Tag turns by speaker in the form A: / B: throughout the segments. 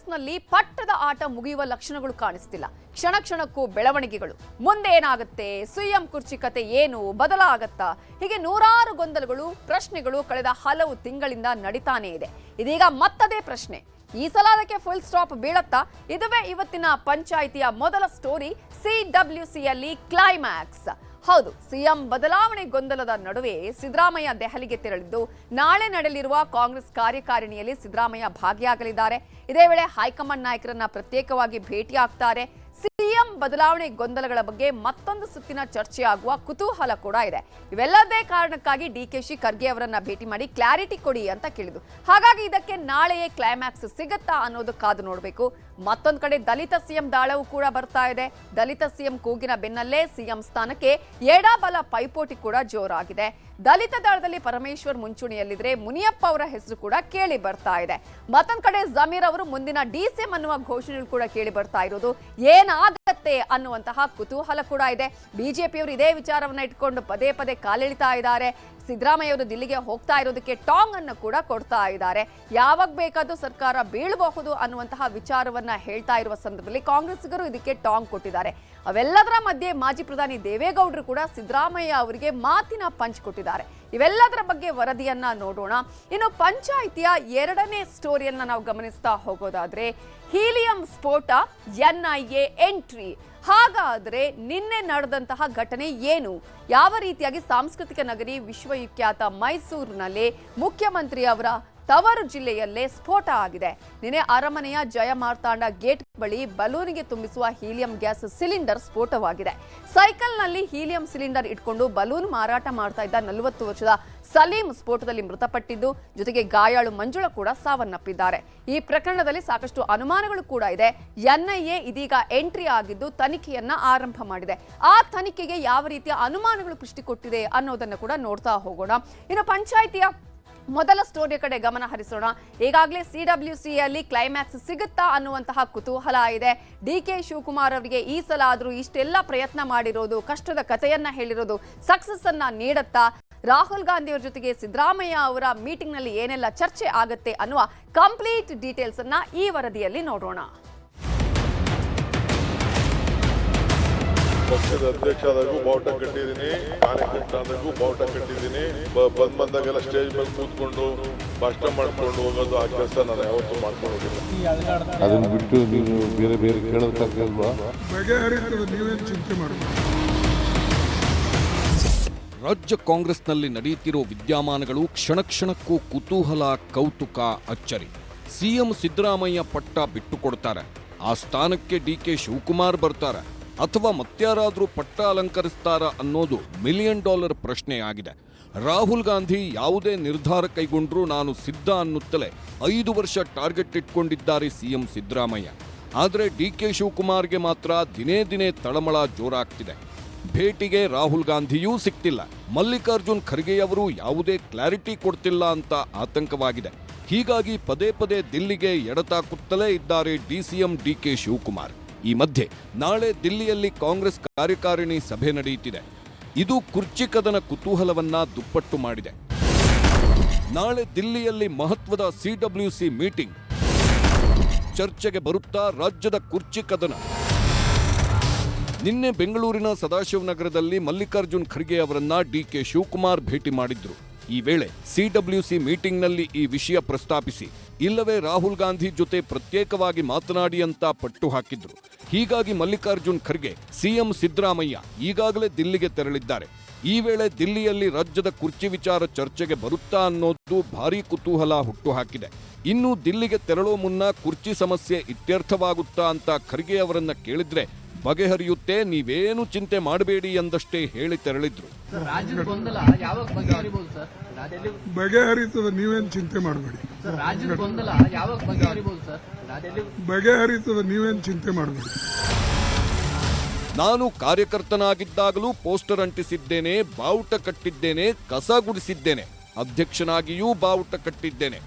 A: ಕಾಂಗ್ರೆಸ್ನಲ್ಲಿ ಪಟ್ಟದ ಆಟ ಮುಗಿಯುವ ಲಕ್ಷಣಗಳು ಕಾಣಿಸ್ತಿಲ್ಲ. ಕ್ಷಣ ಕ್ಷಣಕ್ಕೂ ಬೆಳವಣಿಗೆಗಳು. ಮುಂದೆ ಏನಾಗುತ್ತೆ, ಸಿಎಂ ಕುರ್ಚಿ ಕತೆ ಏನು, ಬದಲಾಗತ್ತಾ, ಹೀಗೆ ನೂರಾರು ಗೊಂದಲಗಳು, ಪ್ರಶ್ನೆಗಳು ಕಳೆದ ಹಲವು ತಿಂಗಳಿಂದ ನಡೀತಾನೇ ಇದೆ. ಇದೀಗ ಮತ್ತದೇ ಪ್ರಶ್ನೆ. ಈ ಸಲ ಅದಕ್ಕೆ ಫುಲ್ ಸ್ಟಾಪ್ ಬೀಳತ್ತಾ? ಇದುವೇ ಇವತ್ತಿನ ಪಂಚಾಯಿತಿಯ ಮೊದಲ ಸ್ಟೋರಿ. ಸಿಡಬ್ಲ್ಯೂಸಿಯಲ್ಲಿ ಕ್ಲೈಮ್ಯಾಕ್ಸ್. ಹೌದು, ಸಿಎಂ ಬದಲಾವಣೆ ಗೊಂದಲದ ನಡುವೆ ಸಿದ್ದರಾಮಯ್ಯ ದೆಹಲಿಗೆ ತೆರಳಿದ್ದು ನಾಳೆ ನಡೆಯಲಿರುವ ಕಾಂಗ್ರೆಸ್ ಕಾರ್ಯಕಾರಿಣಿಯಲ್ಲಿ ಸಿದ್ದರಾಮಯ್ಯ ಭಾಗಿಯಾಗಲಿದ್ದಾರೆ. ಇದೇ ವೇಳೆ ಹೈಕಮಾಂಡ್ ನಾಯಕರನ್ನ ಪ್ರತ್ಯೇಕವಾಗಿ ಭೇಟಿಯಾಗ್ತಾರೆ. ಸಿಎಂ ಬದಲಾವಣೆ ಗೊಂದಲಗಳ ಬಗ್ಗೆ ಮತ್ತೊಂದು ಸುತ್ತಿನ ಚರ್ಚೆ ಆಗುವ ಕುತೂಹಲ ಕೂಡ ಇದೆ. ಇವೆಲ್ಲದೇ ಕಾರಣಕ್ಕಾಗಿ ಡಿಕೆಶಿ ಖರ್ಗೆ ಅವರನ್ನ ಭೇಟಿ ಮಾಡಿ ಕ್ಲಾರಿಟಿ ಕೊಡಿ ಅಂತ ಕೇಳಿದ್ರು. ಹಾಗಾಗಿ ಇದಕ್ಕೆ ನಾಳೆಯೇ ಕ್ಲೈಮ್ಯಾಕ್ಸ್ ಸಿಗುತ್ತಾ ಅನ್ನೋದು ಕಾದು ನೋಡಬೇಕು. ಮತ್ತೊಂದು ಕಡೆ ದಲಿತ ಸಿಎಂ ದಾಳವು ಕೂಡ ಬರ್ತಾ ಇದೆ. ದಲಿತ ಸಿಎಂ ಕೂಗಿನ ಬೆನ್ನಲ್ಲೇ ಸಿಎಂ ಸ್ಥಾನಕ್ಕೆ ಎಡಬಲ ಪೈಪೋಟಿ ಕೂಡ ಜೋರಾಗಿದೆ. ದಲಿತ ದಾಳದಲ್ಲಿ ಪರಮೇಶ್ವರ್ ಮುಂಚೂಣಿಯಲ್ಲಿದ್ರೆ ಮುನಿಯಪ್ಪ ಅವರ ಹೆಸರು ಕೂಡ ಕೇಳಿ ಬರ್ತಾ ಇದೆ. ಮತ್ತೊಂದು ಕಡೆ ಜಮೀರ್ ಅವರು ಮುಂದಿನ ಡಿಸಿಎಂ ಅನ್ನುವ ಘೋಷಣೆಗಳು ಕೂಡ ಕೇಳಿ ಬರ್ತಾ ಇರೋದು. ಏನಾಗತ್ತೆ ಅನ್ನುವಂತಹ ಕುತೂಹಲ ಕೂಡ ಇದೆ. ಬಿಜೆಪಿಯವರು ಇದೇ ವಿಚಾರವನ್ನ ಇಟ್ಕೊಂಡು ಪದೇ ಪದೇ ಕಾಲೆಳಿತಾ ಇದ್ದಾರೆ. ಸಿದ್ದರಾಮಯ್ಯ ಅವರು ದಿಲ್ಲಿಗೆ ಹೋಗ್ತಾ ಇರೋದಕ್ಕೆ ಟಾಂಗ್ ಅನ್ನು ಕೂಡ ಕೊಡ್ತಾ ಇದ್ದಾರೆ. ಯಾವಾಗ ಬೇಕಾದ್ರೂ ಸರ್ಕಾರ ಬೀಳಬಹುದು ಅನ್ನುವಂತಹ ವಿಚಾರವನ್ನ ಹೇಳ್ತಾ ಇರುವ ಸಂದರ್ಭದಲ್ಲಿ ಕಾಂಗ್ರೆಸ್ಸಿಗರು ಇದಕ್ಕೆ ಟಾಂಗ್ ಕೊಟ್ಟಿದ್ದಾರೆ. ಅವೆಲ್ಲದರ ಮಧ್ಯೆ ಮಾಜಿ ಪ್ರಧಾನಿ ದೇವೇಗೌಡರು ಕೂಡ ಸಿದ್ದರಾಮಯ್ಯ ಅವರಿಗೆ ಮಾತಿನ ಪಂಚ್ ಕೊಟ್ಟಿದ್ದಾರೆ. ಇವೆಲ್ಲದರ ಬಗ್ಗೆ ವರದಿಯನ್ನ ನೋಡೋಣ. ಇನ್ನು ಪಂಚಾಯಿತಿಯ ಎರಡನೇ ಸ್ಟೋರಿಯನ್ನ ನಾವು ಗಮನಿಸ್ತಾ ಹೋಗೋದಾದ್ರೆ, ಹೀಲಿಯಂ ಸ್ಫೋಟ, ಎನ್ಐಎ ಎಂಟ್ರಿ. ಹಾಗಾದ್ರೆ ನಿನ್ನೆ ನಡೆದಂತಹ ಘಟನೆ ಏನು? ಯಾವ ರೀತಿಯಾಗಿ ಸಾಂಸ್ಕೃತಿಕ ನಗರಿ ವಿಶ್ವವಿಖ್ಯಾತ ಮೈಸೂರಿನಲ್ಲಿ ಮುಖ್ಯಮಂತ್ರಿ ಅವರ ತವರು ಜಿಲ್ಲೆಯಲ್ಲೇ ಸ್ಫೋಟ ಆಗಿದೆ. ನಿನ್ನೆ ಅರಮನೆಯ ಜಯ ಮಾರ್ತಾಂಡ ಗೇಟ್ ಬಳಿ ಬಲೂನಿಗೆ ತುಂಬಿಸುವ ಹೀಲಿಯಂ ಗ್ಯಾಸ್ ಸಿಲಿಂಡರ್ ಸ್ಫೋಟವಾಗಿದೆ. ಸೈಕಲ್ನಲ್ಲಿ ಹೀಲಿಯಂ ಸಿಲಿಂಡರ್ ಇಟ್ಕೊಂಡು ಬಲೂನ್ ಮಾರಾಟ ಮಾಡ್ತಾ ಇದ್ದ 40 ವರ್ಷದ ಸಲೀಂ ಸ್ಫೋಟದಲ್ಲಿ ಮೃತಪಟ್ಟಿದ್ದು, ಜೊತೆಗೆ ಗಾಯಾಳು ಮಂಜುಳಾ ಕೂಡ ಸಾವನ್ನಪ್ಪಿದ್ದಾರೆ. ಈ ಪ್ರಕರಣದಲ್ಲಿ ಸಾಕಷ್ಟು ಅನುಮಾನಗಳು ಕೂಡ ಇದೆ. ಎನ್ಐಎ ಇದೀಗ ಎಂಟ್ರಿ ಆಗಿದ್ದು ತನಿಖೆಯನ್ನ ಆರಂಭ ಮಾಡಿದೆ. ಆ ತನಿಖೆಗೆ ಯಾವ ರೀತಿಯ ಅನುಮಾನಗಳು ಪುಷ್ಟಿ ಕೊಟ್ಟಿದೆ ಅನ್ನೋದನ್ನ ಕೂಡ ನೋಡ್ತಾ ಹೋಗೋಣ. ಇನ್ನು ಪಂಚಾಯಿತಿಯ ಮೊದಲ ಸ್ಟೋರಿಯ ಕಡೆ ಗಮನ ಹರಿಸೋಣ. ಈಗಾಗಲೇ ಸಿಡಬ್ಲ್ಯೂಸಿಯಲ್ಲಿ ಕ್ಲೈಮ್ಯಾಕ್ಸ್ ಸಿಗುತ್ತಾ ಅನ್ನುವಂತಹ ಕುತೂಹಲ ಇದೆ. ಡಿಕೆ ಶಿವಕುಮಾರ್ ಅವರಿಗೆ ಈ ಸಲ ಆದ್ರೂ ಇಷ್ಟೆಲ್ಲ ಪ್ರಯತ್ನ ಮಾಡಿರೋದು, ಕಷ್ಟದ ಕಥೆಯನ್ನ ಹೇಳಿರೋದು ಸಕ್ಸಸ್ ಅನ್ನ ನೀಡುತ್ತಾ? ರಾಹುಲ್ ಗಾಂಧಿ ಅವರ ಜೊತೆಗೆ ಸಿದ್ದರಾಮಯ್ಯ ಅವರ ಮೀಟಿಂಗ್ ನಲ್ಲಿ ಏನೆಲ್ಲ ಚರ್ಚೆ ಆಗುತ್ತೆ ಅನ್ನುವ ಕಂಪ್ಲೀಟ್ ಡೀಟೇಲ್ಸ್ ಅನ್ನ ಈ ವರದಿಯಲ್ಲಿ ನೋಡೋಣ.
B: ಪಕ್ಷದ ಅಧ್ಯಕ್ಷ ಆದಾಗೂ ಬಾವುಟ ಕಟ್ಟಿದ್ದೀನಿ, ಕಾರ್ಯಕರ್ತ ಆದಾಗೂ ಬಾವುಟ ಕಟ್ಟಿದ್ದೀನಿ. ಬಂದಾಗೆಲ್ಲ ಸ್ಟೇಜ್ ಮೇಲೆ ಕೂತ್ಕೊಂಡು ಭಾಷಣ ಮಾಡ್ಕೊಂಡು ಹೋಗೋದು, ಆ ಕೆಲಸ ನಾನು ಯಾವತ್ತೂ ಮಾಡ್ಕೊಂಡು ಹೋಗಿಲ್ಲ.
C: ಅದನ್ನು ಬಿಟ್ಟು ನೀವು ಬೇರೆ ಬೇರೆ ಕೇಳೋದಕ್ಕಾಗಲ್ವಾ?
B: ಬಗೆಹರಿತದೆ, ನೀವೇನು ಚಿಂತೆ ಮಾಡಬೇಕು.
D: ರಾಜ್ಯ ಕಾಂಗ್ರೆಸ್ನಲ್ಲಿ ನಡೆಯುತ್ತಿರೋ ವಿದ್ಯಮಾನಗಳು ಕ್ಷಣ ಕ್ಷಣಕ್ಕೂ ಕುತೂಹಲ, ಕೌತುಕ, ಅಚ್ಚರಿ. ಸಿಎಂ ಸಿದ್ದರಾಮಯ್ಯ ಪಟ್ಟ ಬಿಟ್ಟುಕೊಡ್ತಾರೆ, ಆ ಸ್ಥಾನಕ್ಕೆ ಡಿಕೆ ಶಿವಕುಮಾರ್ ಬರ್ತಾರೆ, ಅಥವಾ ಮತ್ಯಾರಾದ್ರೂ ಪಟ್ಟ ಅಲಂಕರಿಸ್ತಾರ ಅನ್ನೋದು $1 ಮಿಲಿಯನ್ ಪ್ರಶ್ನೆಯಾಗಿದೆ. ರಾಹುಲ್ ಗಾಂಧಿ ಯಾವುದೇ ನಿರ್ಧಾರ ಕೈಗೊಂಡ್ರೂ ನಾನು ಸಿದ್ಧ ಅನ್ನುತ್ತಲೇ 5 ವರ್ಷ ಟಾರ್ಗೆಟ್ ಇಟ್ಕೊಂಡಿದ್ದಾರೆ ಸಿಎಂ ಸಿದ್ದರಾಮಯ್ಯ. ಆದರೆ ಡಿಕೆ ಶಿವಕುಮಾರ್ಗೆ ಮಾತ್ರ ದಿನೇ ದಿನೇ ತಳಮಳ ಜೋರಾಗ್ತಿದೆ. ಭೇಟಿಗೆ ರಾಹುಲ್ ಗಾಂಧಿಯೂ ಸಿಕ್ತಿಲ್ಲ, ಮಲ್ಲಿಕಾರ್ಜುನ್ ಖರ್ಗೆಯವರು ಯಾವುದೇ ಕ್ಲಾರಿಟಿ ಕೊಡ್ತಿಲ್ಲ ಅಂತ ಆತಂಕವಾಗಿದೆ. ಹೀಗಾಗಿ ಪದೇ ಪದೇ ದಿಲ್ಲಿಗೆ ಎಡತಾಕುತ್ತಲೇ ಇದ್ದಾರೆ ಡಿಸಿಎಂ ಡಿಕೆ ಶಿವಕುಮಾರ್. ಈ ಮಧ್ಯೆ ನಾಳೆ ದಿಲ್ಲಿಯಲ್ಲಿ ಕಾಂಗ್ರೆಸ್ ಕಾರ್ಯಕಾರಿಣಿ ಸಭೆ ನಡೆಯುತ್ತಿದೆ. ಇದು ಕುರ್ಚಿ ಕದನ ಕುತೂಹಲವನ್ನ ದುಪ್ಪಟ್ಟು ಮಾಡಿದೆ. ನಾಳೆ ದಿಲ್ಲಿಯಲ್ಲಿ ಮಹತ್ವದ ಸಿಡಬ್ಲ್ಯೂಸಿ ಮೀಟಿಂಗ್. ಚರ್ಚೆಗೆ ಬರುತ್ತಾ ರಾಜ್ಯದ ಕುರ್ಚಿ ಕದನ. ನಿನ್ನೆ ಬೆಂಗಳೂರಿನ ಸದಾಶಿವನಗರದಲ್ಲಿ ಮಲ್ಲಿಕಾರ್ಜುನ್ ಖರ್ಗೆ ಅವರನ್ನ ಡಿಕೆ ಶಿವಕುಮಾರ್ ಭೇಟಿ ಮಾಡಿದ್ರು. ಈ ವೇಳೆ ಸಿಡಬ್ಲ್ಯೂಸಿ ಮೀಟಿಂಗ್ನಲ್ಲಿ ಈ ವಿಷಯ ಪ್ರಸ್ತಾಪಿಸಿ, ಇಲ್ಲವೇ ರಾಹುಲ್ ಗಾಂಧಿ ಜೊತೆ ಪ್ರತ್ಯೇಕವಾಗಿ ಮಾತನಾಡಿ ಅಂತ ಪಟ್ಟು ಹಾಕಿದ್ರು. ಹೀಗಾಗಿ ಮಲ್ಲಿಕಾರ್ಜುನ್ ಖರ್ಗೆ ಸಿಎಂ ಸಿದ್ದರಾಮಯ್ಯ ಈಗಾಗಲೇ ದಿಲ್ಲಿಗೆ ತೆರಳಿದ್ದಾರೆ. ಈ ವೇಳೆ ದಿಲ್ಲಿಯಲ್ಲಿ ರಾಜ್ಯದ ಕುರ್ಚಿ ವಿಚಾರ ಚರ್ಚೆಗೆ ಬರುತ್ತಾ ಅನ್ನೋದು ಭಾರೀ ಕುತೂಹಲ ಹುಟ್ಟುಹಾಕಿದೆ. ಇನ್ನು ದಿಲ್ಲಿಗೆ ತೆರಳೋ ಮುನ್ನ ಕುರ್ಚಿ ಸಮಸ್ಯೆ ಇತ್ಯರ್ಥವಾಗುತ್ತಾ ಅಂತ ಖರ್ಗೆ ಅವರನ್ನ ಕೇಳಿದ್ರೆ, ಬಗೆಹರಿಯುತ್ತೆ, ನೀವೇನು ಚಿಂತೆ ಮಾಡಬೇಡಿ ಎಂದಷ್ಟೇ ಹೇಳಿ ತೆರಳಿದ್ರು.
B: ಬಗೆಹರಿತದೆ, ನೀವೇನು ಚಿಂತೆ ಮಾಡಬೇಡಿ. ಬಗೆಹರಿತದೆ, ನೀವೇನು ಚಿಂತೆ ಮಾಡಬೇಡಿ.
D: ನಾನು ಕಾರ್ಯಕರ್ತನಾಗಿದ್ದಾಗಲೂ ಪೋಸ್ಟರ್ ಅಂಟಿಸಿದ್ದೇನೆ, ಬಾವುಟ ಕಟ್ಟಿದ್ದೇನೆ, ಕಸ ಗುಡಿಸಿದ್ದೇನೆ, ಅಧ್ಯಕ್ಷನಾಗಿಯೂ ಬಾವುಟ ಕಟ್ಟಿದ್ದೇನೆ.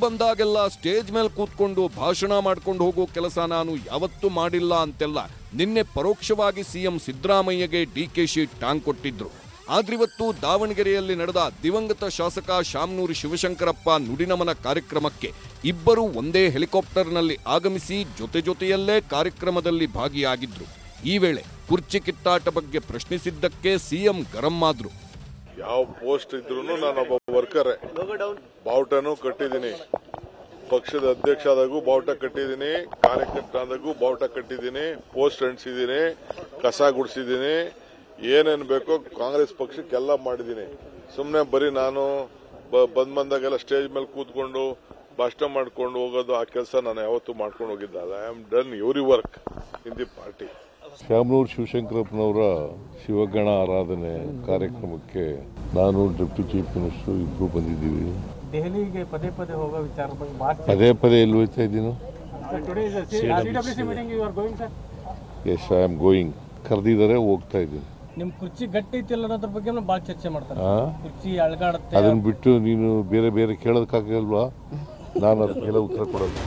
D: ಬಂದಾಗೆಲ್ಲ ಸ್ಟೇಜ್ ಮೇಲೆ ಕೂತ್ಕೊಂಡು ಭಾಷಣ ಮಾಡ್ಕೊಂಡು ಹೋಗೋ ಕೆಲಸ ನಾನು ಯಾವತ್ತೂ ಮಾಡಿಲ್ಲ ಅಂತೆಲ್ಲ ನಿನ್ನೆ ಪರೋಕ್ಷವಾಗಿ ಸಿಎಂ ಸಿದ್ದರಾಮಯ್ಯಗೆ ಡಿಕೆಶಿ ಟಾಂಗ್ ಕೊಟ್ಟಿದ್ರು. ಆದ್ರಿವತ್ತು ದಾವಣಗೆರೆಯಲ್ಲಿ ನಡೆದ ದಿವಂಗತ ಶಾಸಕ ಶಾಮನೂರು ಶಿವಶಂಕರಪ್ಪ ನುಡಿನಮನ ಕಾರ್ಯಕ್ರಮಕ್ಕೆ ಇಬ್ಬರು ಒಂದೇ ಹೆಲಿಕಾಪ್ಟರ್ನಲ್ಲಿ ಆಗಮಿಸಿ ಜೊತೆಯಲ್ಲೇ ಕಾರ್ಯಕ್ರಮದಲ್ಲಿ ಭಾಗಿಯಾಗಿದ್ರು. ಈ ವೇಳೆ ಕುರ್ಚಿ ಕಿತ್ತಾಟ ಬಗ್ಗೆ ಪ್ರಶ್ನಿಸಿದ್ದಕ್ಕೆ ಸಿಎಂ ಗರಂ ಆದ್ರು.
B: ಯಾವ ಪೋಸ್ಟ್ ಇದ್ರು ನಾನೊಬ್ಬ ವರ್ಕರ್, ಬಾವುಟನೂ ಕಟ್ಟಿದ್ದೀನಿ, ಪಕ್ಷದ ಅಧ್ಯಕ್ಷ ಆದಾಗೂ ಬಾವುಟ ಕಟ್ಟಿದ್ದೀನಿ, ಕಾರ್ಯಕರ್ತ ಆದಾಗೂ ಬಾವುಟ ಕಟ್ಟಿದ್ದೀನಿ, ಪೋಸ್ಟ್ ಅಂಟಿಸಿದ್ದೀನಿ, ಕಸ ಗುಡಿಸಿದ್ದೀನಿ, ಏನೇನು ಬೇಕೋ ಕಾಂಗ್ರೆಸ್ ಪಕ್ಷಕ್ಕೆಲ್ಲ ಮಾಡಿದ್ದೀನಿ. ಸುಮ್ಮನೆ ಬರೀ ನಾನು ಬಂದಾಗೆಲ್ಲ ಸ್ಟೇಜ್ ಮೇಲೆ ಕೂತ್ಕೊಂಡು ಭಾಷಣ ಮಾಡ್ಕೊಂಡು ಹೋಗೋದು ಆ ಕೆಲಸ ನಾನು ಯಾವತ್ತೂ ಮಾಡ್ಕೊಂಡು ಹೋಗಿದ್ದಲ್ಲ. I am done every work in the party.
C: Shamanur ಶಿವಶಂಕರಪ್ಪನವರ ಶಿವಗಣ ಆರಾಧನೆ ಕಾರ್ಯಕ್ರಮಕ್ಕೆ ನಾನು ಡೆಪ್ಟಿ ಚೀಫ್ ಮಿನಿಸ್ಟರ್ ಇಬ್ಬರು ಬಂದಿದ್ದೀವಿ.
E: ದೆಹಲಿಗೆ ಪದೇ ಪದೇ ಹೋಗೋ ವಿಚಾರ
C: ಪದೇ ಎಲ್ಲಿ ಹೋಗ್ತಾ ಇದ್ದೀನೋ? Yes, I am going. ಕರೆದಿದ್ದಾರೆ, ಹೋಗ್ತಾ ಇದ್ದೀನಿ.
E: ನಿಮ್ ಕುರ್ಚಿ ಗಟ್ಟಿ ಐತಿಲ್ಲ ಅನ್ನೋದ್ರ ಬಗ್ಗೆ ಭಾಳ ಚರ್ಚೆ ಮಾಡ್ತಾರೆ. ಕುರ್ಚಿ ಅಳಗಾಡುತ್ತೆ,
C: ಅದನ್ನ ಬಿಟ್ಟು ನೀನು ಬೇರೆ ಕೇಳೋದಕ್ಕಾಗಲ್ವಾ? ನಾನು ಅದಕ್ಕೆಲ್ಲ ಉತ್ತರ ಕೊಡಲ್ಲ.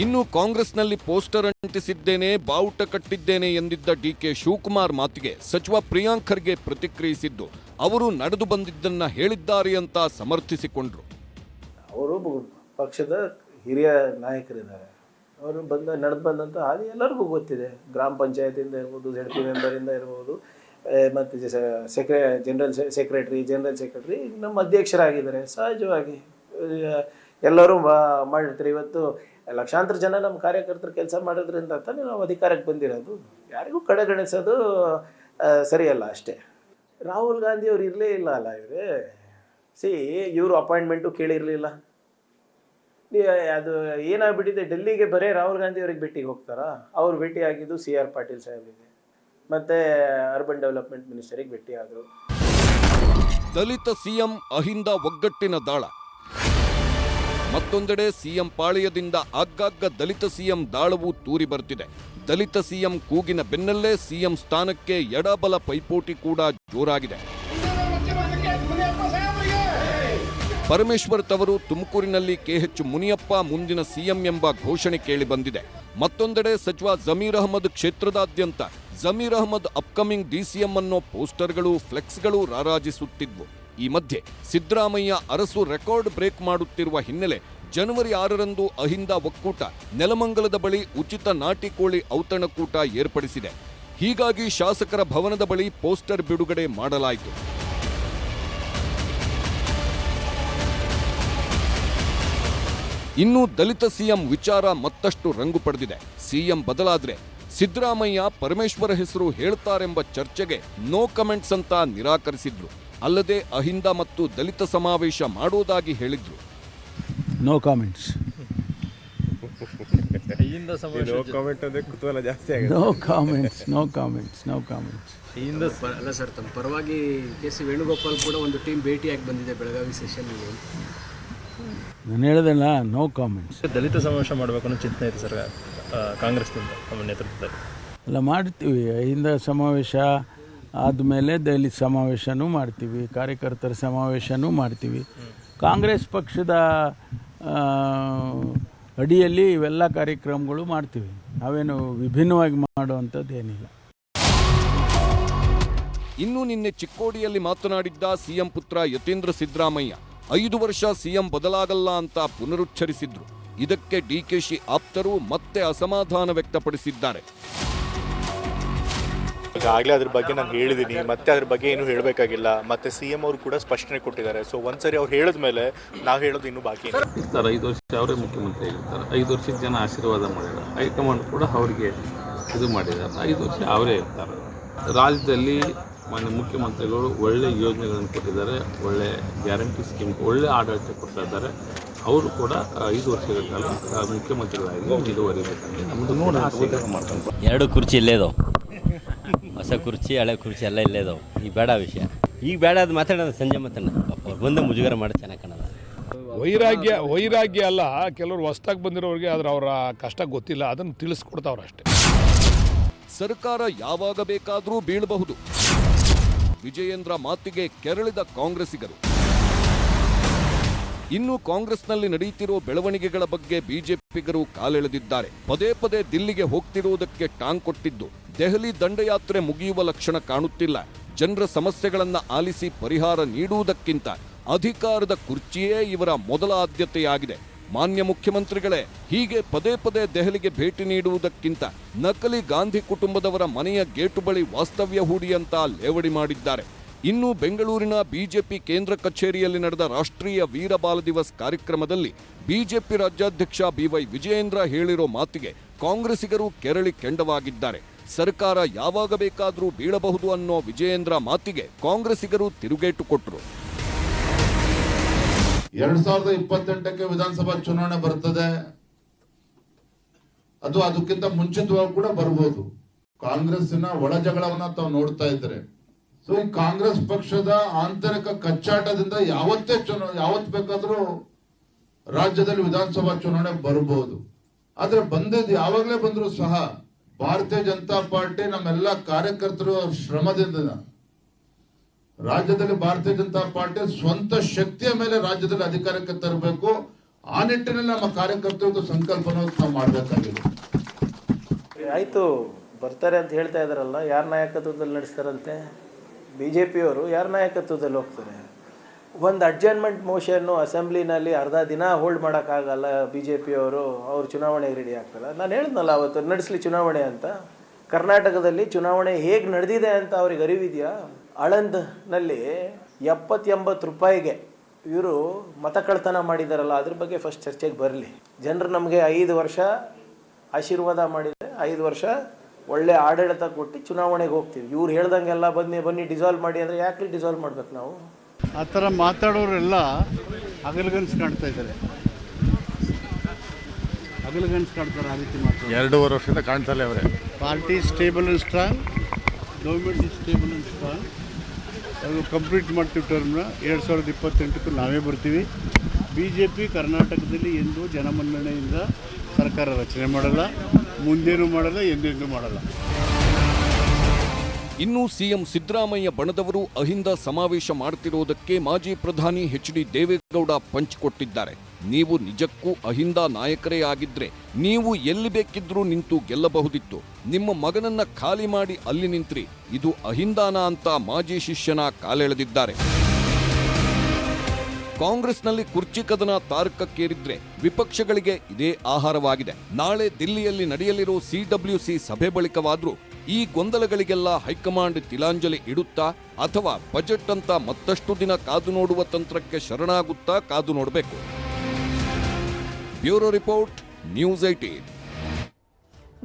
D: ಇನ್ನು ಕಾಂಗ್ರೆಸ್ನಲ್ಲಿ ಪೋಸ್ಟರ್ ಅಂಟಿಸಿದ್ದೇನೆ, ಬಾವುಟ ಕಟ್ಟಿದ್ದೇನೆ ಎಂದಿದ್ದ ಡಿಕೆ ಶಿವಕುಮಾರ್ ಮಾತಿಗೆ ಸಚಿವ ಪ್ರಿಯಾಂಕ್ ಖರ್ಗೆ ಪ್ರತಿಕ್ರಿಯಿಸಿದ್ದು, ಅವರು ನಡೆದು ಬಂದಿದ್ದನ್ನ ಹೇಳಿದ್ದಾರೆ ಅಂತ ಸಮರ್ಥಿಸಿಕೊಂಡ್ರು.
F: ಅವರು ಪಕ್ಷದ ಹಿರಿಯ ನಾಯಕರಿದ್ದಾರೆ, ಅವರು ನಡೆದು ಬಂದಂಥ ಹಾದಿ ಎಲ್ಲರಿಗೂ ಗೊತ್ತಿದೆ. ಗ್ರಾಮ ಪಂಚಾಯತಿಂದ ಇರ್ಬೋದು, ZP ಮೆಂಬರಿಂದ ಇರ್ಬೋದು, ಮತ್ತು ಜನರಲ್ ಸೆಕ್ರೆಟರಿ ನಮ್ಮ ಅಧ್ಯಕ್ಷರಾಗಿದ್ದಾರೆ. ಸಹಜವಾಗಿ ಎಲ್ಲರೂ ಮಾಡಿರ್ತಾರೆ. ಇವತ್ತು ಲಕ್ಷಾಂತರ ಜನ ನಮ್ಮ ಕಾರ್ಯಕರ್ತರು ಕೆಲಸ ಮಾಡೋದ್ರಿಂದ ತಾನೇ ನಾವು ಅಧಿಕಾರಕ್ಕೆ ಬಂದಿರೋದು. ಯಾರಿಗೂ ಕಡೆಗಣಿಸೋದು ಸರಿಯಲ್ಲ ಅಷ್ಟೇ. ರಾಹುಲ್ ಗಾಂಧಿ ಅವ್ರು ಇರಲೇ ಇಲ್ಲ ಅಲ್ಲ, ಇವರು ಅಪಾಯಿಂಟ್ಮೆಂಟು ಕೇಳಿರಲಿಲ್ಲ. ಅದು ಏನಾಗ್ಬಿಟ್ಟಿದೆ, ಡೆಲ್ಲಿಗೆ ಬರೀ ರಾಹುಲ್ ಗಾಂಧಿ ಅವ್ರಿಗೆ ಭೇಟಿಗೆ ಹೋಗ್ತಾರಾ? ಅವ್ರು ಭೇಟಿ ಆಗಿದ್ದು CR ಪಾಟೀಲ್ ಸಾಹೇಬ್ರಿಗೆ, ಮತ್ತೆ ಅರ್ಬನ್ ಡೆವಲಪ್ಮೆಂಟ್ ಮಿನಿಸ್ಟರಿಗೆ ಭೇಟಿ ಆದರು.
D: ದಲಿತ ಸಿಎಂ ಅಹಿಂದ ಒಗ್ಗಟ್ಟಿನ ದಾಳ. ಮತ್ತೊಂದೆಡೆ ಸಿಎಂ ಪಾಳೆಯದಿಂದ ಆಗಾಗ ದಲಿತ ಸಿಎಂ ದಾಳವು ತೂರಿ ಬರ್ತಿದೆ. ದಲಿತ ಸಿಎಂ ಕೂಗಿನ ಬೆನ್ನಲ್ಲೇ ಸಿಎಂ ಸ್ಥಾನಕ್ಕೆ ಎಡಬಲ ಪೈಪೋಟಿ ಕೂಡ ಜೋರಾಗಿದೆ. ಪರಮೇಶ್ವರ್ ತವರು ತುಮಕೂರಿನಲ್ಲಿ KH ಮುನಿಯಪ್ಪ ಮುಂದಿನ ಸಿಎಂ ಎಂಬ ಘೋಷಣೆ ಕೇಳಿಬಂದಿದೆ. ಮತ್ತೊಂದೆಡೆ ಸಚಿವ ಜಮೀರ್ ಅಹಮದ್ ಕ್ಷೇತ್ರದಾದ್ಯಂತ ಜಮೀರ್ ಅಹಮದ್ ಅಪ್ಕಮಿಂಗ್ DCM ಅನ್ನೋ ಪೋಸ್ಟರ್ಗಳು, ಫ್ಲೆಕ್ಸ್ಗಳು ರಾರಾಜಿಸುತ್ತಿದ್ವು. ಈ ಮಧ್ಯೆ ಸಿದ್ದರಾಮಯ್ಯ ಅರಸು ರೆಕಾರ್ಡ್ ಬ್ರೇಕ್ ಮಾಡುತ್ತಿರುವ ಹಿನ್ನೆಲೆ ಜನವರಿ 6ರಂದು ಅಹಿಂದ ಒಕ್ಕೂಟ ನೆಲಮಂಗಲದ ಬಳಿ ಉಚಿತ ನಾಟಿ ಕೋಳಿ ಔತಣಕೂಟ ಏರ್ಪಡಿಸಿದೆ. ಹೀಗಾಗಿ ಶಾಸಕರ ಭವನದ ಬಳಿ ಪೋಸ್ಟರ್ ಬಿಡುಗಡೆ ಮಾಡಲಾಯಿತು. ಇನ್ನು ದಲಿತ ಸಿಎಂ ವಿಚಾರ ಮತ್ತಷ್ಟು ರಂಗು ಪಡೆದಿದೆ. ಸಿಎಂ ಬದಲಾದ್ರೆ ಸಿದ್ದರಾಮಯ್ಯ ಪರಮೇಶ್ವರ ಹೆಸರು ಹೇಳ್ತಾರೆಂಬ ಚರ್ಚೆಗೆ ನೋ ಕಮೆಂಟ್ಸ್ ಅಂತ ನಿರಾಕರಿಸಿದ್ರು. ಅಲ್ಲದೆ ಅಹಿಂದ ಮತ್ತು ದಲಿತ ಸಮಾವೇಶ ಮಾಡೋದಾಗಿ ಹೇಳಿದ್ರು.
G: No comments.
H: ಅಲ್ಲ ಸರ್, ತಮ್ಮ ಪರವಾಗಿ KC ವೇಣುಗೋಪಾಲ್ ಕೂಡ ಒಂದು ಟೀಮ್ ಭೇಟಿಯಾಗಿ ಬಂದಿದೆ ಬೆಳಗಾವಿ ಸೆಷನ್ಗೆ.
G: ನಾನು ಹೇಳಿದೆಲ್ಲ, ನೋ ಕಾಮೆಂಟ್ಸ್.
E: ದಲಿತ ಸಮಾವೇಶ ಮಾಡಬೇಕು ಅನ್ನೋ ಚಿಂತನೆ ಇದೆ ಸರ್ ಕಾಂಗ್ರೆಸ್ನಿಂದ, ನಮ್ಮ ನೇತೃತ್ವದಲ್ಲಿ.
G: ಎಲ್ಲ ಮಾಡ್ತೀವಿ. ಅಹಿಂದ ಸಮಾವೇಶ ಆದಮೇಲೆ ದಲಿತ ಸಮಾವೇಶನೂ ಮಾಡ್ತೀವಿ, ಕಾರ್ಯಕರ್ತರ ಸಮಾವೇಶನೂ ಮಾಡ್ತೀವಿ. ಕಾಂಗ್ರೆಸ್ ಪಕ್ಷದ ಅಡಿಯಲ್ಲಿ ಇವೆಲ್ಲ ಕಾರ್ಯಕ್ರಮಗಳು ಮಾಡ್ತೀವಿ. ನಾವೇನು ವಿಭಿನ್ನವಾಗಿ ಮಾಡುವಂಥದ್ದು ಏನಿಲ್ಲ.
D: ಇನ್ನು ನಿನ್ನೆ ಚಿಕ್ಕೋಡಿಯಲ್ಲಿ ಮಾತನಾಡಿದ್ದ ಸಿಎಂ ಪುತ್ರ ಯತೀಂದ್ರ ಸಿದ್ದರಾಮಯ್ಯ 5 ವರ್ಷ ಸಿಎಂ ಬದಲಾಗಲ್ಲ ಅಂತ ಪುನರುಚ್ಚರಿಸಿದ್ರು. ಇದಕ್ಕೆ DKಶಿ ಆಪ್ತರು ಮತ್ತೆ ಅಸಮಾಧಾನ ವ್ಯಕ್ತಪಡಿಸಿದ್ದಾರೆ.
I: ಈಗಾಗಲೇ ಅದ್ರ ಬಗ್ಗೆ ನಾನು ಹೇಳಿದ್ದೀನಿ, ಮತ್ತೆ ಅದ್ರ ಬಗ್ಗೆ ಏನು ಹೇಳಬೇಕಾಗಿಲ್ಲ. ಮತ್ತೆ CM ಅವರು ಕೂಡ ಸ್ಪಷ್ಟನೆ ಕೊಟ್ಟಿದ್ದಾರೆ. ಸೊ ಒಂದ್ಸರಿ ಅವ್ರು ಹೇಳಿದ ಮೇಲೆ ನಾವು ಹೇಳೋದು ಇನ್ನೂ ಬಾಕಿ ಇದೆ.
J: 5 ವರ್ಷ ಅವರೇ ಮುಖ್ಯಮಂತ್ರಿ ಆಗಿರ್ತಾರೆ. 5 ವರ್ಷದ ಜನ ಆಶೀರ್ವಾದ ಮಾಡಿದ್ದಾರೆ. ಹೈಕಮಾಂಡ್ ಕೂಡ ಅವರಿಗೆ ಇದು ಮಾಡಿದ್ದಾರೆ. 5 ವರ್ಷ ಅವರೇ ಇರ್ತಾರೆ. ರಾಜ್ಯದಲ್ಲಿ ಮಾನ್ಯ ಮುಖ್ಯಮಂತ್ರಿಗಳು ಒಳ್ಳೆ ಯೋಜನೆಗಳನ್ನು ಕೊಟ್ಟಿದ್ದಾರೆ, ಒಳ್ಳೆ ಗ್ಯಾರಂಟಿ ಸ್ಕೀಮ್, ಒಳ್ಳೆ ಆಡಳಿತ ಕೊಡ್ತಾ ಇದ್ದಾರೆ. ಅವರು ಕೂಡ 5 ವರ್ಷಗಳ ಕಾಲ ಮುಖ್ಯಮಂತ್ರಿಗಳಾಗಿ ಮುಂದುವರಿಬೇಕಂತ ನಮ್ಮದು ನೋಡೋಣ.
K: 2 ಕುರ್ಚಿ ಇಲ್ಲೇ ಇದಾವೆ, ಹೊಸ ಕುರ್ಚಿ ಹಳೆ ಕುರ್ಚಿ ಎಲ್ಲ ಇಲ್ಲೇ ಇದಾವೆ. ಈಗ ಬೇಡ ವಿಷಯ, ಈಗ ಬೇಡ ಅದು ಮಾತಾಡೋದು ಸಂಜೆ ಮಾತಾಡೋಣ. ಅವ್ರು ಬಂದು ಮುಜುಗರ ಮಾಡಿ ಚೆನ್ನಾಗಿ ಕಾಣೋದು.
L: ವೈರಾಗ್ಯ ಅಲ್ಲ, ಕೆಲವರು ಹೊಸ್ದಾಗಿ ಬಂದಿರೋರಿಗೆ ಆದ್ರೆ ಅವರ ಕಷ್ಟ ಗೊತ್ತಿಲ್ಲ, ಅದನ್ನು ತಿಳಿಸ್ಕೊಡ್ತಾವ್ರು ಅಷ್ಟೇ.
D: ಸರ್ಕಾರ ಯಾವಾಗ ಬೇಕಾದರೂ ಬೀಳಬಹುದು. ವಿಜಯೇಂದ್ರ ಮಾತಿಗೆ ಕೆರಳಿದ ಕಾಂಗ್ರೆಸ್ಸಿಗರು. ಇನ್ನು ಕಾಂಗ್ರೆಸ್ನಲ್ಲಿ ನಡೆಯುತ್ತಿರೋ ಬೆಳವಣಿಗೆಗಳ ಬಗ್ಗೆ ಬಿಜೆಪಿಗರು ಕಾಲೆಳೆದಿದ್ದಾರೆ. ಪದೇ ದಿಲ್ಲಿಗೆ ಹೋಗ್ತಿರುವುದಕ್ಕೆ ಟಾಂಗ್ ಕೊಟ್ಟಿದ್ದು ದೆಹಲಿ ದಂಡಯಾತ್ರೆ ಮುಗಿಯುವ ಲಕ್ಷಣ ಕಾಣುತ್ತಿಲ್ಲ. ಜನರ ಸಮಸ್ಯೆಗಳನ್ನ ಆಲಿಸಿ ಪರಿಹಾರ ನೀಡುವುದಕ್ಕಿಂತ ಅಧಿಕಾರದ ಕುರ್ಚಿಯೇ ಇವರ ಮೊದಲ ಆದ್ಯತೆಯಾಗಿದೆ. ಮಾನ್ಯ ಮುಖ್ಯಮಂತ್ರಿಗಳೇ, ಹೀಗೆ ಪದೇ ಪದೇ ದೆಹಲಿಗೆ ಭೇಟಿ ನೀಡುವುದಕ್ಕಿಂತ ನಕಲಿ ಗಾಂಧಿ ಕುಟುಂಬದವರ ಮನೆಯ ಗೇಟು ಬಳಿ ವಾಸ್ತವ್ಯ ಹೂಡಿ ಅಂತ ಲೇವಡಿ ಮಾಡಿದ್ದಾರೆ. ಇನ್ನು ಬೆಂಗಳೂರಿನ ಬಿಜೆಪಿ ಕೇಂದ್ರ ಕಚೇರಿಯಲ್ಲಿ ನಡೆದ ರಾಷ್ಟ್ರೀಯ ವೀರ ಬಾಲ ದಿವಸ್ ಕಾರ್ಯಕ್ರಮದಲ್ಲಿ ಬಿಜೆಪಿ ರಾಜ್ಯಾಧ್ಯಕ್ಷ ಬಿವೈ ವಿಜಯೇಂದ್ರ ಹೇಳಿರೋ ಮಾತಿಗೆ ಕಾಂಗ್ರೆಸ್ಸಿಗರು ಕೆರಳಿ ಕೆಂಡವಾಗಿದ್ದಾರೆ. ಸರ್ಕಾರ ಯಾವಾಗ ಬೇಕಾದರೂ ಬೀಳಬಹುದು ಅನ್ನೋ ವಿಜಯೇಂದ್ರ ಮಾತಿಗೆ ಕಾಂಗ್ರೆಸ್ಸಿಗರು ತಿರುಗೇಟು ಕೊಟ್ಟರು.
C: 2028ಕ್ಕೆ ವಿಧಾನಸಭಾ ಚುನಾವಣೆ ಬರ್ತದೆ, ಅದು ಅದಕ್ಕಿಂತ ಮುಂಚಿತವಾಗಿ ಕೂಡ ಬರ್ಬೋದು. ಕಾಂಗ್ರೆಸ್ಸಿನ ಒಳ ಜಗಳವನ್ನ ತಾವು ನೋಡ್ತಾ ಇದ್ರೆ, ಸೊ ಈ ಕಾಂಗ್ರೆಸ್ ಪಕ್ಷದ ಆಂತರಿಕ ಕಚ್ಚಾಟದಿಂದ ಯಾವತ್ ಬೇಕಾದ್ರೂ ರಾಜ್ಯದಲ್ಲಿ ವಿಧಾನಸಭಾ ಚುನಾವಣೆ ಬರಬಹುದು. ಆದ್ರೆ ಬಂದಿದ್ದು ಯಾವಾಗಲೇ ಬಂದ್ರು ಸಹ ಭಾರತೀಯ ಜನತಾ ಪಾರ್ಟಿ ನಮ್ಮೆಲ್ಲ ಕಾರ್ಯಕರ್ತರು ಅವ್ರ ಶ್ರಮದಿಂದ ರಾಜ್ಯದಲ್ಲಿ ಭಾರತೀಯ ಜನತಾ ಪಾರ್ಟಿ ಸ್ವಂತ ಶಕ್ತಿಯ ಮೇಲೆ ರಾಜ್ಯದಲ್ಲಿ ಅಧಿಕಾರಕ್ಕೆ ತರಬೇಕು. ಆ ನಿಟ್ಟಿನಲ್ಲಿ ನಮ್ಮ ಕಾರ್ಯಕರ್ತರು ಸಂಕಲ್ಪವನ್ನು ನಾವು ಮಾಡಬೇಕಾಗಿದೆ.
F: ಆಯ್ತು, ಬರ್ತಾರೆ ಅಂತ ಹೇಳ್ತಾ ಇದಾರಲ್ಲ, ಯಾರ ನಾಯಕತ್ವದಲ್ಲಿ ನಡೆಸ್ತಾರಂತೆ? ಬಿಜೆಪಿಯವರು ಯಾರ ನಾಯಕತ್ವದಲ್ಲಿ ಹೋಗ್ತಾರೆ? ಒಂದು ಅಡ್ಜರ್ನ್ಮೆಂಟ್ ಮೋಷನ್ನು ಅಸೆಂಬ್ಲಿನಲ್ಲಿ ಅರ್ಧ ದಿನ ಹೋಲ್ಡ್ ಮಾಡೋಕ್ಕಾಗಲ್ಲ. ಬಿಜೆಪಿಯವರು ಅವ್ರು ಚುನಾವಣೆಗೆ ರೆಡಿ ಆಗ್ತಾರಲ್ಲ. ನಾನು ಹೇಳಿದ್ನಲ್ಲ ಅವತ್ತು, ನಡೆಸಲಿ ಚುನಾವಣೆ ಅಂತ. ಕರ್ನಾಟಕದಲ್ಲಿ ಚುನಾವಣೆ ಹೇಗೆ ನಡೆದಿದೆ ಅಂತ ಅವ್ರಿಗೆ ಅರಿವಿದೆಯಾ? ಆಳಂದ್ನಲ್ಲಿ 70-80 ರೂಪಾಯಿಗೆ ಇವರು ಮತ ಕಳ್ತನ ಮಾಡಿದಾರಲ್ಲ, ಅದ್ರ ಬಗ್ಗೆ ಫಸ್ಟ್ ಚರ್ಚೆಗೆ ಬರಲಿ. ಜನರು ನಮಗೆ 5 ವರ್ಷ ಆಶೀರ್ವಾದ ಮಾಡಿದರೆ 5 ವರ್ಷ ಒಳ್ಳೆ ಆಡಳಿತ ಕೊಟ್ಟು ಚುನಾವಣೆಗೆ ಹೋಗ್ತೀವಿ. ಇವ್ರು ಹೇಳ್ದಂಗೆಲ್ಲ ಬನ್ನಿ ಡಿಸಾಲ್ವ್ ಮಾಡಿ ಅಂದರೆ ಯಾಕ್ರಿ ಡಿಸಾಲ್ವ್ ಮಾಡ್ಬೇಕು ನಾವು?
G: ಆ ಥರ ಮಾತಾಡೋರೆಲ್ಲ ಹಗಲುಗನಸು ಕಾಣ್ತಾ ಇದ್ದಾರೆ. ಹಗಲುಗನಸು ಕಾಣ್ತಾರೆ. ಆ ರೀತಿ ಮಾತಾಡೋರು
C: 2.5 ವರ್ಷದಿಂದ ಕಾಣ್ತಲೇ ಅವರೇ.
G: Party stable and strong, government is stable and strong. ಅದು ಕಂಪ್ಲೀಟ್ ಮಾಡ್ತೀವಿ ಟರ್ಮ್ನ. 2028ಕ್ಕೂ ನಾವೇ ಬರ್ತೀವಿ. BJP ಕರ್ನಾಟಕದಲ್ಲಿ ಎಂದೂ ಜನಮನ್ನಣೆಯಿಂದ ಸರ್ಕಾರ ರಚನೆ ಮಾಡಲ್ಲ, ಮುಂದೇನೂ ಮಾಡಲ್ಲ, ಎಂದೆಂದೂ ಮಾಡಲ್ಲ.
D: ಇನ್ನು ಸಿಎಂ ಸಿದ್ದರಾಮಯ್ಯ ಬಣದವರು ಅಹಿಂದ ಸಮಾವೇಶ ಮಾಡುತ್ತಿರುವುದಕ್ಕೆ ಮಾಜಿ ಪ್ರಧಾನಿ ಎಚ್.ಡಿ. ದೇವೇಗೌಡ ಪಂಚ್ ಕೊಟ್ಟಿದ್ದಾರೆ. ನೀವು ನಿಜಕ್ಕೂ ಅಹಿಂದ ನಾಯಕರೇ ಆಗಿದ್ರೆ ನೀವು ಎಲ್ಲಿ ಬೇಕಿದ್ರೂ ನಿಂತು ಗೆಲ್ಲಬಹುದಿತ್ತು. ನಿಮ್ಮ ಮಗನನ್ನ ಖಾಲಿ ಮಾಡಿ ಅಲ್ಲಿ ನಿಂತ್ರಿ. ಇದು ಅಹಿಂದಾನ ಅಂತ ಮಾಜಿ ಶಿಷ್ಯನ ಕಾಲೆಳೆದಿದ್ದಾರೆ. ಕಾಂಗ್ರೆಸ್ನಲ್ಲಿ ಕುರ್ಚಿ ಕದನ ತಾರಕಕ್ಕೇರಿದ್ರೆ ವಿಪಕ್ಷಗಳಿಗೆ ಇದೇ ಆಹಾರವಾಗಿದೆ. ನಾಳೆ ದಿಲ್ಲಿಯಲ್ಲಿ ನಡೆಯಲಿರೋ CWC ಸಭೆ ಬಳಿಕವಾದ್ರೂ ಈ ಗೊಂದಲಗಳಿಗೆಲ್ಲ ಹೈಕಮಾಂಡ್ ತಿಲಾಂಜಲಿ ಇಡುತ್ತಾ ಅಥವಾ ಬಜೆಟ್ ಅಂತ ಮತ್ತಷ್ಟು ದಿನ ಕಾದು ನೋಡುವ ತಂತ್ರಕ್ಕೆ ಶರಣಾಗುತ್ತಾ ಕಾದು ನೋಡಬೇಕು. Bureau report, news 18.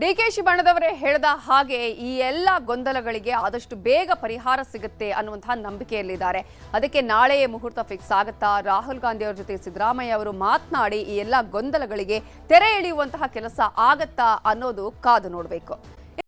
A: ಡಿಕೆಶಿ ಬಣದವರೇ ಹೇಳಿದ ಹಾಗೆ ಈ ಎಲ್ಲ ಗೊಂದಲಗಳಿಗೆ ಆದಷ್ಟು ಬೇಗ ಪರಿಹಾರ ಸಿಗುತ್ತೆ ಅನ್ನುವಂತಹ ನಂಬಿಕೆಯಲ್ಲಿದ್ದಾರೆ. ಅದಕ್ಕೆ ನಾಳೆಯೇ ಮುಹೂರ್ತ ಫಿಕ್ಸ್ ಆಗುತ್ತಾ? ರಾಹುಲ್ ಗಾಂಧಿ ಅವರ ಜೊತೆ ಸಿದ್ದರಾಮಯ್ಯ ಅವರು ಮಾತನಾಡಿ ಈ ಎಲ್ಲ ಗೊಂದಲಗಳಿಗೆ ತೆರೆ ಎಳೆಯುವಂತಹ ಕೆಲಸ ಆಗತ್ತಾ ಅನ್ನೋದು ಕಾದು ನೋಡಬೇಕು.